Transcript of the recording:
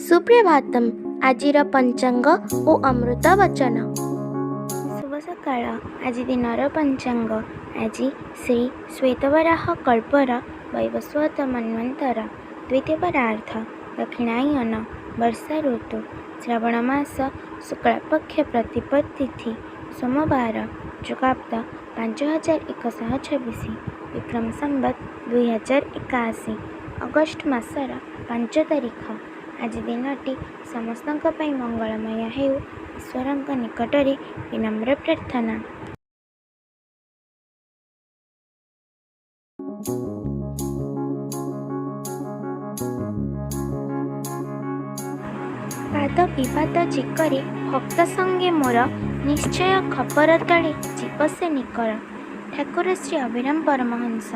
ସୁପ୍ରଭାତମ୍। ଆଜିର ପଞ୍ଚାଙ୍ଗ ଓ ଅମୃତ ବଚନ। ଶୁଭ ସକାଳ। ଆଜି ଦିନର ପଞ୍ଚାଙ୍ଗ। ଆଜି ଶ୍ରୀ ଶ୍ୱେତବରାହ କଳ୍ପର ବୈବସ୍ୱତ ମନ୍ୱନ୍ତର ଦ୍ୱିତୀୟ ପରାର୍ଥ ଦକ୍ଷିଣାୟନ ବର୍ଷା ଋତୁ ଶ୍ରାବଣ ମାସ ଶୁକ୍ଳପକ୍ଷ ପ୍ରତିପଦ ତିଥି ସୋମବାର ଯୋଗାବ୍ଦ 5126 ବିକ୍ରମ ସମ୍ବତ 2081 ଅଗଷ୍ଟ ମାସର 5 ତାରିଖ। ଆଜି ଦିନଟି ସମସ୍ତଙ୍କ ପାଇଁ ମଙ୍ଗଳମୟ ହେଉ, ଈଶ୍ୱରଙ୍କ ନିକଟରେ ବିନମ୍ର ପ୍ରାର୍ଥନା। ପାଦ ବିବାଦ ଚିକରେ ଭକ୍ତ ସଙ୍ଗେ ମୋର, ନିଶ୍ଚୟ ଖପର ତଳେ ଯିବ ସେ ନିକର। ଠାକୁର ଶ୍ରୀ ଅଭିରାମ ପରମହଂସ।